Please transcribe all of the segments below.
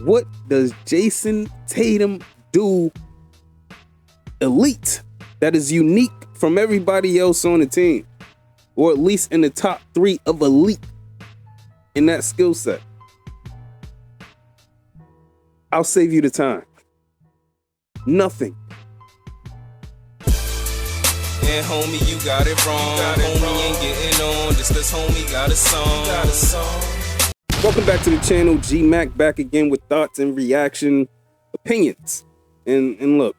what does Jayson Tatum do elite that is unique from everybody else on the team, or at least in the top 3 of elite in that skill set? I'll save you the time. Nothing. And homie, you got it wrong. Homie ain't getting on just cause homie got a song. Welcome back to the channel. G-Mac back again with thoughts and reaction opinions. And look,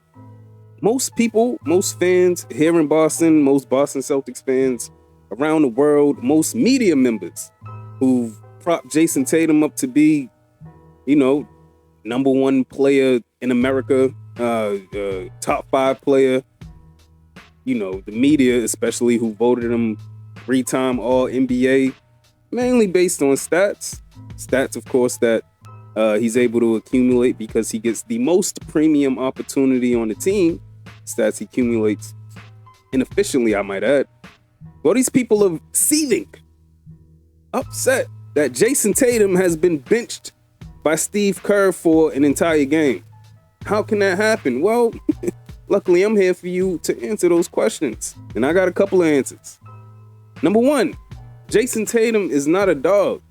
most people, most fans here in Boston, most Boston Celtics fans around the world, most media members who've propped Jayson Tatum up to be, you know, #1 player in America, top 5 player. You know, the media, especially, who voted him 3-time All-NBA, mainly based on stats. Stats, of course, that he's able to accumulate because he gets the most premium opportunity on the team. Stats he accumulates inefficiently, I might add. Well, these people are seething, upset that Jayson Tatum has been benched by Steve Kerr for an entire game. How can that happen? Well, luckily I'm here for you to answer those questions, and I got a couple of answers. Number 1, Jayson Tatum is not a dog.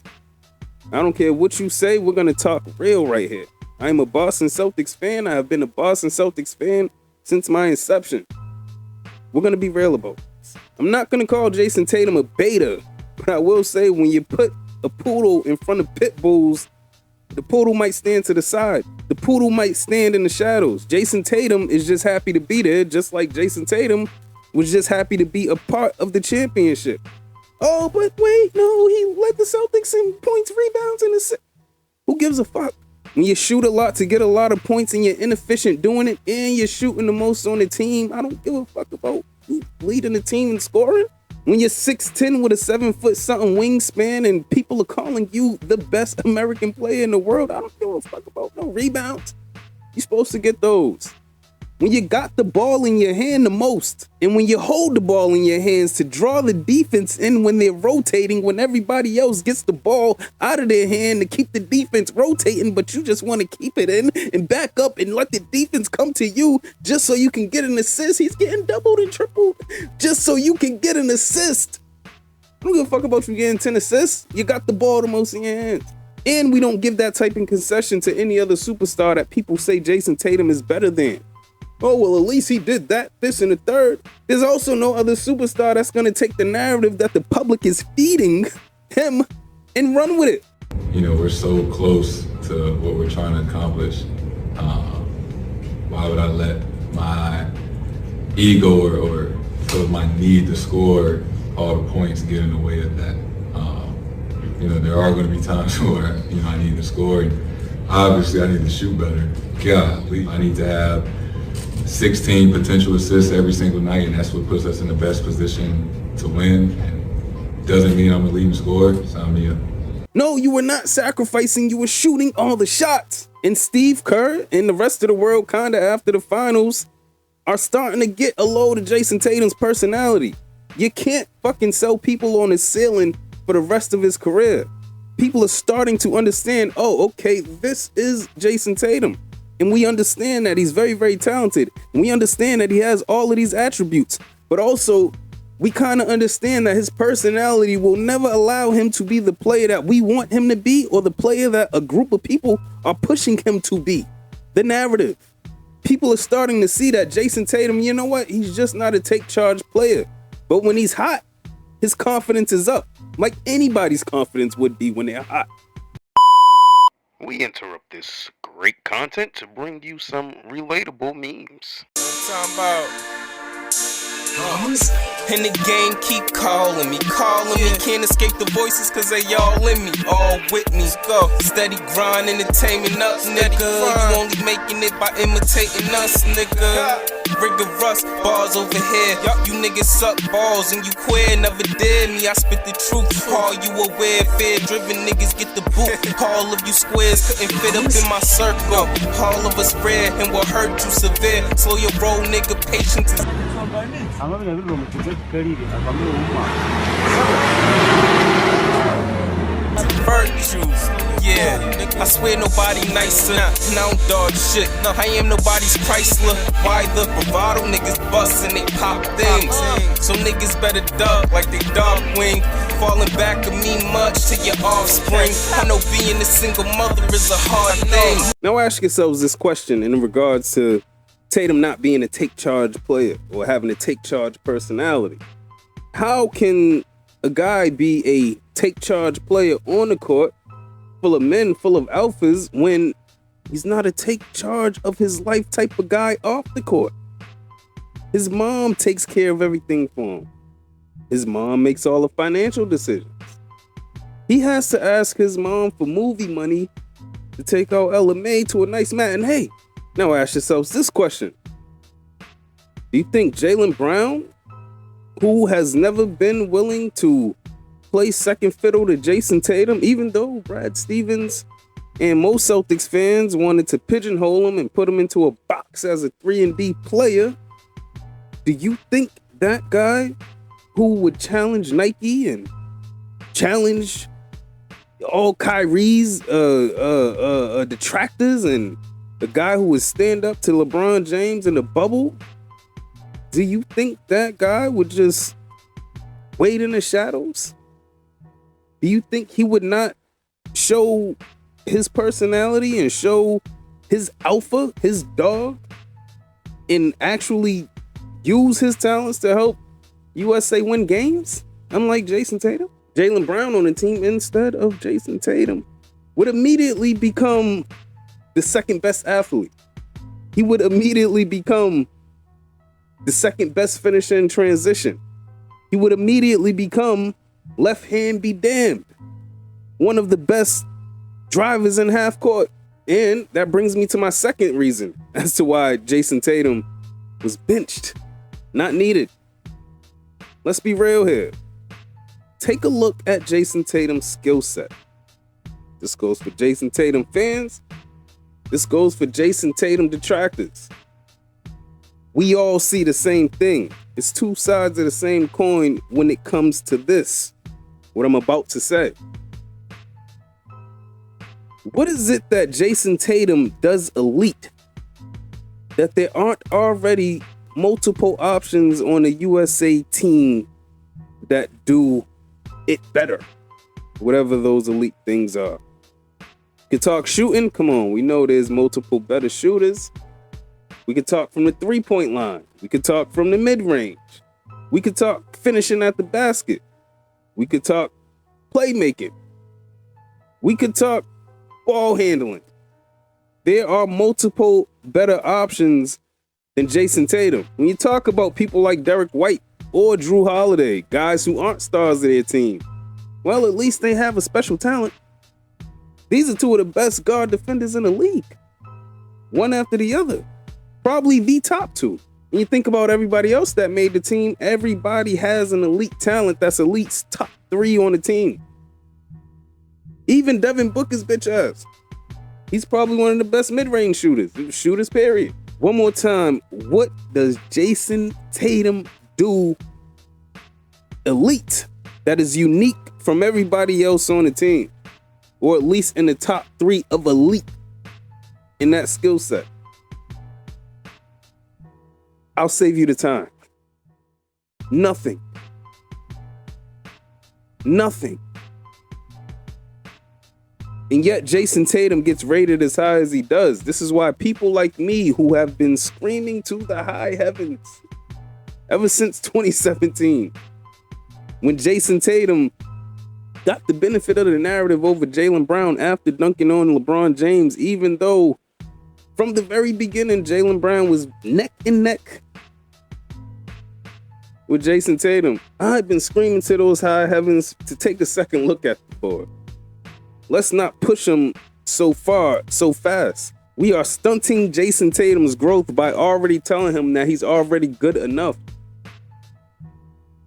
I don't care what you say, we're gonna talk real right here. I am a Boston Celtics fan. I have been a Boston Celtics fan since my inception. We're gonna be real about this. I'm not gonna call Jayson Tatum a beta, but I will say when you put a poodle in front of pit bulls, the poodle might stand to the side. The poodle might stand in the shadows. Jayson Tatum is just happy to be there, just like Jayson Tatum was just happy to be a part of the championship. Oh, but wait, no, he led the Celtics in points, rebounds, and assists. Who gives a fuck? When you shoot a lot to get a lot of points and you're inefficient doing it, and you're shooting the most on the team, I don't give a fuck about you leading the team in scoring. When you're 6'10" with a 7-foot-something wingspan and people are calling you the best American player in the world, I don't give a fuck about no rebounds. You're supposed to get those. When you got the ball in your hand the most, and when you hold the ball in your hands to draw the defense in when they're rotating, when everybody else gets the ball out of their hand to keep the defense rotating, but you just want to keep it in and back up and let the defense come to you just so you can get an assist. He's getting doubled and tripled just so you can get an assist. I don't give a fuck about you getting 10 assists. You got the ball the most in your hands. And we don't give that type of concession to any other superstar that people say Jayson Tatum is better than. Oh, well, at least he did that, this, and the third. There's also no other superstar that's going to take the narrative that the public is feeding him and run with it. You know, we're so close to what we're trying to accomplish. Why would I let my ego or sort of my need to score all the points get in the way of that? You know, there are going to be times where, you know, I need to score. And obviously, I need to shoot better. Golly, I need to have 16 potential assists every single night, and that's what puts us in the best position to win. And doesn't mean I'm a leading scorer. Sign me up. No, you were not sacrificing. You were shooting all the shots. And Steve Kerr and the rest of the world, kind of after the finals, are starting to get a load of Jayson Tatum's personality. You can't fucking sell people on his ceiling for the rest of his career. People are starting to understand, oh, okay, this is Jayson Tatum. And we understand that he's very, very talented. And we understand that he has all of these attributes. But also, we kind of understand that his personality will never allow him to be the player that we want him to be, or the player that a group of people are pushing him to be. The narrative. People are starting to see that Jayson Tatum, you know what? He's just not a take charge player. But when he's hot, his confidence is up. Like anybody's confidence would be when they're hot. We interrupt this great content to bring you some relatable memes. Talking about and the game keep calling me, can't escape the voices cause they all in me, all with me, go, steady grind, entertainment up, nigga, you only making it by imitating us, nigga, rigorous, bars over here, you niggas suck balls and you queer, never did me, I spit the truth, call you aware, fear-driven niggas get the boot, all of you squares couldn't fit up in my circle, all of us rare and will hurt you severe, slow your roll, nigga, patience is virtues. Yeah, I swear nobody nicer, and I don't dodge shit. I am nobody's Chrysler. Why the bravado niggas bust and they pop things? So niggas better duck like they dog wing. Falling back to me much to your offspring. I know being a single mother is a hard thing. Now ask yourselves this question in regards to Tatum not being a take charge player or having a take charge personality. How can a guy be a take charge player on the court full of men, full of alphas, when he's not a take charge of his life type of guy off the court? His mom takes care of everything for him. His mom makes all the financial decisions. He has to ask his mom for movie money to take out Ella May to a nice matinee. Now ask yourselves this question. Do you think Jaylen Brown, who has never been willing to play second fiddle to Jayson Tatum, even though Brad Stevens and most Celtics fans wanted to pigeonhole him and put him into a box as a 3-and-D player, do you think that guy who would challenge Nike and challenge all Kyrie's detractors and the guy who would stand up to LeBron James in the bubble, do you think that guy would just wait in the shadows? Do you think he would not show his personality and show his alpha, his dog, and actually use his talents to help USA win games? Unlike Jayson Tatum. Jaylen Brown on the team instead of Jayson Tatum would immediately become the second best athlete. He would immediately become the second best finisher in transition. He would immediately become left hand be damned, one of the best drivers in half court. And that brings me to my second reason as to why Jayson Tatum was benched, not needed. Let's be real here. Take a look at Jayson Tatum's skill set. This goes for Jayson Tatum fans. This goes for Jayson Tatum detractors. We all see the same thing. It's two sides of the same coin when it comes to this, what I'm about to say. What is it that Jayson Tatum does elite that there aren't already multiple options on a USA team that do it better? Whatever those elite things are. We could talk shooting. Come on, we know there's multiple better shooters. We could talk from the three-point line. We could talk from the mid-range. We could talk finishing at the basket. We could talk playmaking. We could talk ball handling. There are multiple better options than Jayson Tatum. When you talk about people like Derek White or Drew Holiday, guys who aren't stars of their team, well, at least they have a special talent. These are two of the best guard defenders in the league. One after the other. Probably the top two. When you think about everybody else that made the team, everybody has an elite talent that's at least top 3 on the team. Even Devin Booker's bitch ass. He's probably one of the best mid-range shooters, period. One more time, what does Jayson Tatum do elite that is unique from everybody else on the team? Or at least in the top 3 of elite in that skill set? I'll save you the time. Nothing. Nothing. And yet Jayson Tatum gets rated as high as he does. This is why people like me, who have been screaming to the high heavens ever since 2017, when Jayson Tatum got the benefit of the narrative over Jaylen Brown after dunking on LeBron James, even though from the very beginning Jaylen Brown was neck and neck with Jayson Tatum, I've been screaming to those high heavens to take a second look at the board. Let's not push him so far, so fast. We are stunting Jayson Tatum's growth by already telling him that he's already good enough.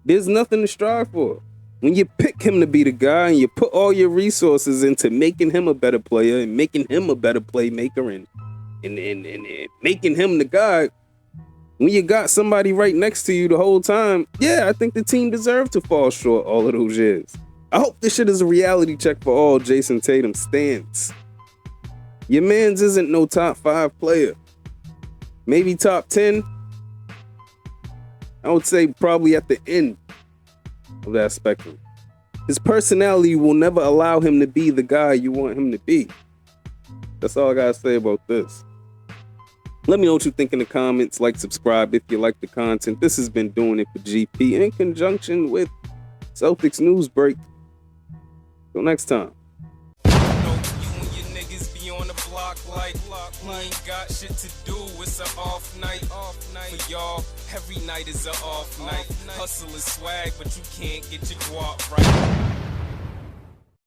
There's nothing to strive for. When you pick him to be the guy and you put all your resources into making him a better player and making him a better playmaker and making him the guy, when you got somebody right next to you the whole time, yeah, I think the team deserved to fall short all of those years. I hope this shit is a reality check for all Jayson Tatum stans. Your mans isn't no top 5 player. Maybe top 10. I would say probably at the end of that spectrum. His personality will never allow him to be the guy you want him to be. That's all I gotta say about this. Let me know what you think in the comments. Like, subscribe if you like the content. This has been Doing It for GP in conjunction with Celtics News Break. Till next time. We ain't got shit to do, it's an off night. For y'all, every night is an off night. Hustle is swag, but you can't get your guap right.